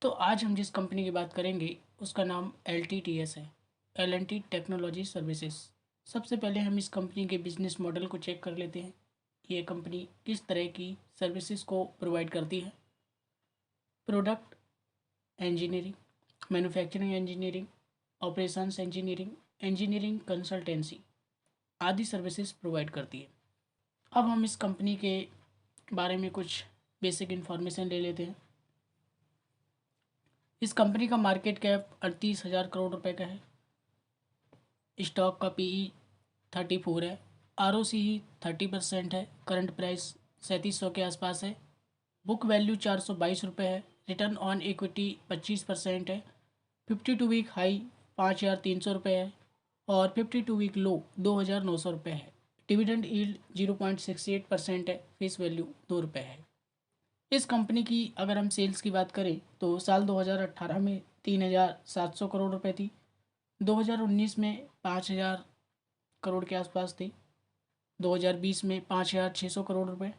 तो आज हम जिस कंपनी की बात करेंगे उसका नाम LTTS है। L&T technology services. सबसे पहले हम इस कंपनी के बिजनेस मॉडल को चेक कर लेते हैं। ये कंपनी किस तरह की सर्विसेज को प्रोवाइड करती है। Product engineering, manufacturing engineering, operations engineering, engineering consultancy आदि सर्विसेज प्रोवाइड करती है। अब हम इस कंपनी के बारे में कुछ बेसिक इन्फॉर्मेशन ले लेते हैं। इस कंपनी का मार्केट कैप 38,000 करोड़ रुपए का है। स्टॉक का PE 34 है। ROCE 30% है। करंट प्राइस 3700 के आसपास है। बुक वैल्यू 422 रुपये है। रिटर्न ऑन इक्विटी 25% है। 52 वीक हाई 5,300 रुपये है और 52 वीक लो 2,900 रुपये है। डिविडेंड यील्ड 0.68% है। फेस वैल्यू 2 रुपये है। इस कंपनी की अगर हम सेल्स की बात करें तो साल 2018 में 3,700 करोड़ रुपए थी। 2019 में 5,000 करोड़ के आसपास थी। 2020 में 5,600 करोड़ रुपए,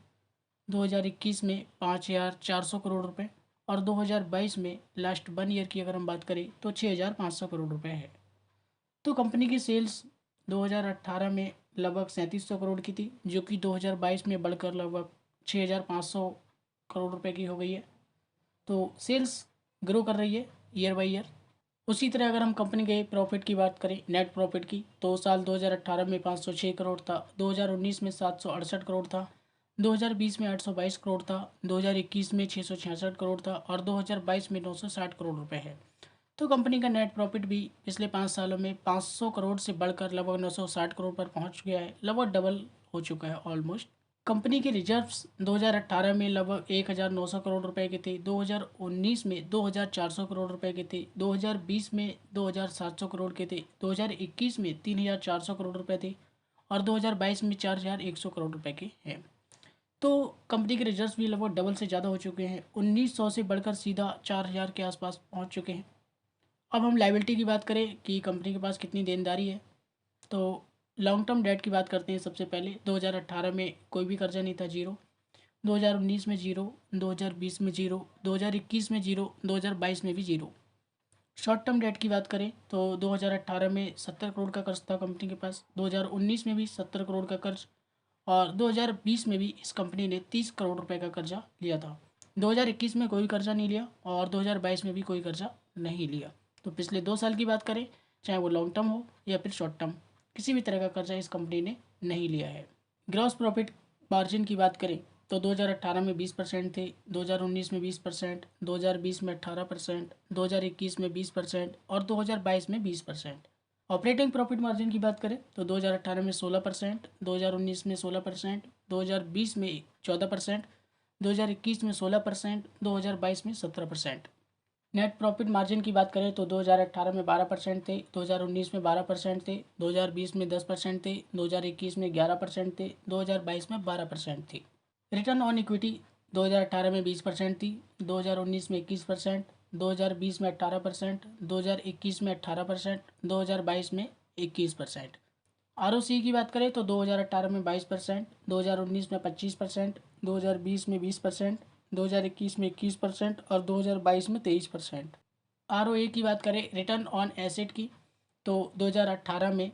2021 में 5,400 करोड़ रुपए और 2022 में लास्ट 1 ईयर की अगर हम बात करें तो 6,500 करोड़ रुपए है। तो कंपनी की सेल्स 2018 में लगभग 3700 करोड़ की थी, जो कि 2022 में बढ़कर लगभग 6,500 करोड़ रुपए की हो गई है। तो सेल्स ग्रो कर रही है ईयर बाई ईयर। उसी तरह अगर हम कंपनी के प्रॉफिट की बात करें, नेट प्रॉफिट की, तो साल 2018 में 506 करोड़ था, 2019 में 768 करोड़ था, 2020 में 822 करोड़ था, 2021 में 666 करोड़ था और 2022 में 960 करोड़ रुपए है। तो कंपनी का नेट प्रॉफिट भी पिछले 5 सालों में 500 करोड़ से बढ़कर लगभग 960 करोड़ पर पहुंच गया है, लगभग डबल हो चुका है ऑलमोस्ट। कंपनी के रिजर्व्स 2018 में लगभग 1,900 करोड़ रुपए के थे, 2019 में 2,400 करोड़ रुपए के थे, 2020 में 2,700 करोड़ के थे, 2021 में 3,400 करोड़ रुपए थे और 2022 में 4,100 करोड़ रुपए के हैं। तो कंपनी के रिजर्व्स भी लगभग डबल से ज़्यादा हो चुके हैं, 1,900 से बढ़कर सीधा 4,000 के आसपास पहुंच चुके हैं। अब हम लाइबिलिटी की बात करें कि कंपनी के पास कितनी देनदारी है, तो लॉन्ग टर्म डेट की बात करते हैं। सबसे पहले 2018 में कोई भी कर्जा नहीं था, जीरो। 2019 में जीरो, 2020 में जीरो, 2021 में जीरो, 2022 में भी जीरो। शॉर्ट टर्म डेट की बात करें तो 2018 में 70 करोड़ का कर्ज था कंपनी के पास, 2019 में भी 70 करोड़ का कर्ज और 2020 में भी इस कंपनी ने 30 करोड़ रुपए का कर्जा लिया था। 2021 में कोई कर्जा नहीं लिया और 2022 में भी कोई कर्जा नहीं लिया। तो पिछले 2 साल की बात करें, चाहे वो लॉन्ग टर्म हो या फिर शॉर्ट टर्म, किसी भी तरह का कर्जा इस कंपनी ने नहीं लिया है। ग्रॉस प्रॉफिट मार्जिन की बात करें तो 2018 में 20% थे, 2019 में 20%, 2020 में 18%, 2021 में 20% और 2022 में 20%। ऑपरेटिंग प्रॉफिट मार्जिन की बात करें तो 2018 में 16%, 2019 में 16%, 2020 में 14%, 2021 में 16%, 2022 में 17%। नेट प्रॉफिट मार्जिन की बात करें तो 2018 में 12% थे, 2019 में 12% थे, 2020 में 10% थे, 2021 में 11% थे, 2022 में 12% थी। रिटर्न ऑन इक्विटी 2018 में 20% थी, 2019 में 21%, 2020 में 18%, 2021 में 18%, 2022 में 21%। ROCE की बात करें तो 2018 में 22%, 2019 में 25%, 2020 में 20%, 2021 में 21% और 2022 में 23%। ROA की बात करें, रिटर्न ऑन एसेट की, तो 2018 में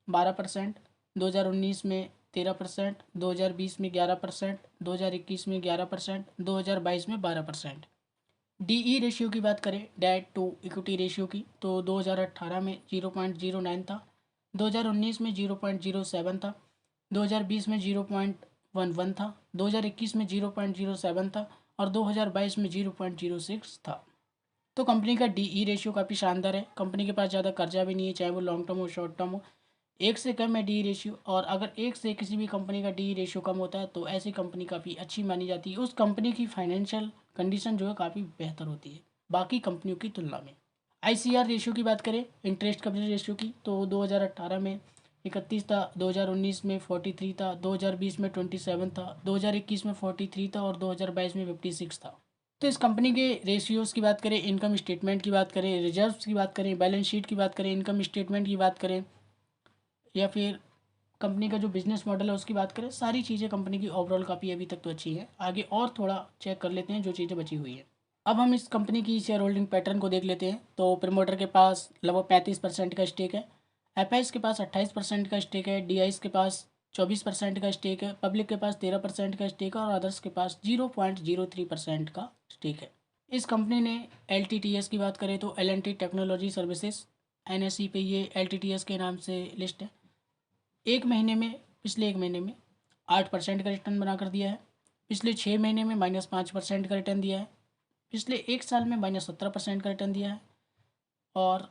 12%, 2019 में 13%, 2020 में 11%, 2021 में 11%, 2022 में 12%। DE रेशियो की बात करें, डेट टू इक्विटी रेशियो की, तो 2018 में 0.09 था, 2019 में 0.07 था, 2020 में 0.11 था, 2021 में 0.07 था और 2022 में 0.06 था। तो कंपनी का DE रेशियो काफ़ी शानदार है। कंपनी के पास ज़्यादा कर्जा भी नहीं है, चाहे वो लॉन्ग टर्म हो शॉर्ट टर्म हो। 1 से कम है DE रेशियो, और अगर 1 से किसी भी कंपनी का DE रेशियो कम होता है तो ऐसी कंपनी काफ़ी अच्छी मानी जाती है। उस कंपनी की फाइनेंशियल कंडीशन जो है काफ़ी बेहतर होती है बाकी कंपनियों की तुलना में। ICR रेशियो की बात करें, इंटरेस्ट कवरेज रेशियो की, तो 2018 में 31 था, 2019 में 43 था, 2020 में 27 था, 2021 में 43 था और 2022 में 56 था। तो इस कंपनी के रेशियोज़ की बात करें, इनकम स्टेटमेंट की बात करें, रिजर्व्स की बात करें, बैलेंस शीट की बात करें, इनकम स्टेटमेंट की बात करें या फिर कंपनी का जो बिजनेस मॉडल है उसकी बात करें, सारी चीज़ें कंपनी की ओवरऑल काफ़ी अभी तक तो अच्छी है। आगे और थोड़ा चेक कर लेते हैं जो चीज़ें बची हुई हैं। अब हम इस कंपनी की शेयर होल्डिंग पैटर्न को देख लेते हैं। तो प्रमोटर के पास लगभग 35% का स्टेक है, एफआईज के पास 28% का स्टेक है, डीआईज के पास 24% का स्टेक है, पब्लिक के पास 13% का स्टेक है और अदर्स के पास 0.03% का स्टेक है। इस कंपनी ने LTTS की बात करें तो L&T टेक्नोलॉजी सर्विसेज NSE पे ये LTTS के नाम से लिस्ट है। पिछले एक महीने में 8% का रिटर्न बना कर दिया है, पिछले 6 महीने में -5% का रिटर्न दिया है, पिछले एक साल में -17% का रिटर्न दिया है और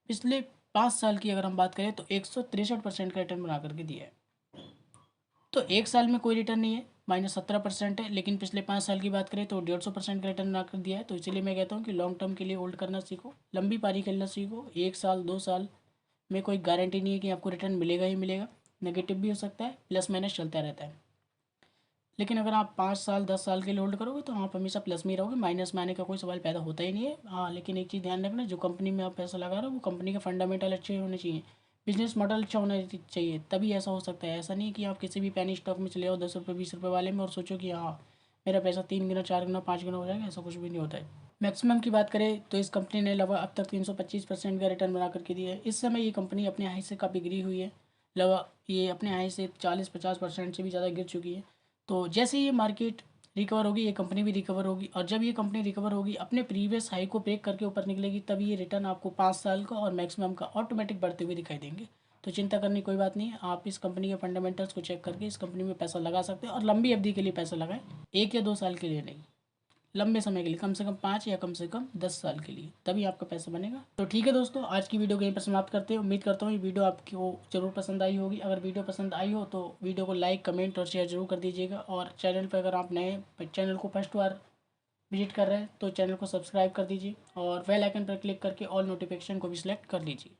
पिछले 5 साल की अगर हम बात करें तो 163% का रिटर्न बना करके दिया है। तो एक साल में कोई रिटर्न नहीं है, -17% है, लेकिन पिछले 5 साल की बात करें तो 150% का रिटर्न बना कर दिया है। तो इसीलिए मैं कहता हूँ कि लॉन्ग टर्म के लिए होल्ड करना सीखो, लंबी पारी खेलना सीखो। 1 साल 2 साल में कोई गारंटी नहीं है कि आपको रिटर्न मिलेगा ही मिलेगा, नेगेटिव भी हो सकता है, प्लस माइनस चलता रहता है। लेकिन अगर आप 5 साल 10 साल के लिए होल्ड करोगे तो आप हमेशा प्लस में ही रहोगे, माइनस में आने का कोई सवाल पैदा होता ही नहीं है। हाँ, लेकिन एक चीज़ ध्यान रखना, जो कंपनी में आप पैसा लगा रहे हो वो कंपनी के फंडामेंटल अच्छे होने चाहिए, बिजनेस मॉडल अच्छा होना चाहिए, तभी ऐसा हो सकता है। ऐसा नहीं कि आप किसी भी पैनी स्टॉक में चले जाओ 10 रुपये 20 रुपये वाले में और सोचो कि हाँ मेरा पैसा 3 गुना 4 गुना 5 गुना हो जाएगा, ऐसा कुछ भी नहीं होता है। मैक्सिमम की बात करें तो इस कंपनी ने लगभग अब तक 325% का रिटर्न बना करके दिया है। इस समय ये कंपनी अपने हाई से काफ़ी गिरी हुई है, लगभग ये अपने हाई से 40-50% से भी ज़्यादा गिर चुकी है। तो जैसे ही ये मार्केट रिकवर होगी ये कंपनी भी रिकवर होगी, और जब ये कंपनी रिकवर होगी अपने प्रीवियस हाई को ब्रेक करके ऊपर निकलेगी, तभी ये रिटर्न आपको 5 साल का और मैक्सिमम का ऑटोमेटिक बढ़ते हुए दिखाई देंगे। तो चिंता करने की कोई बात नहीं है, आप इस कंपनी के फंडामेंटल्स को चेक करके इस कंपनी में पैसा लगा सकते हैं और लंबी अवधि के लिए पैसा लगाएं, 1 या 2 साल के लिए नहीं, लंबे समय के लिए, कम से कम 5 या कम से कम 10 साल के लिए, तभी आपका पैसा बनेगा। तो ठीक है दोस्तों, आज की वीडियो यहीं पर समाप्त करते हैं। उम्मीद करता हूँ ये वीडियो आपको जरूर पसंद आई होगी। अगर वीडियो पसंद आई हो तो वीडियो को लाइक कमेंट और शेयर जरूर कर दीजिएगा, और चैनल पर अगर आप नए चैनल को फर्स्ट बार विजिट कर रहे हैं तो चैनल को सब्सक्राइब कर दीजिए और बेल आइकन पर क्लिक करके ऑल नोटिफिकेशन को भी सिलेक्ट कर लीजिए।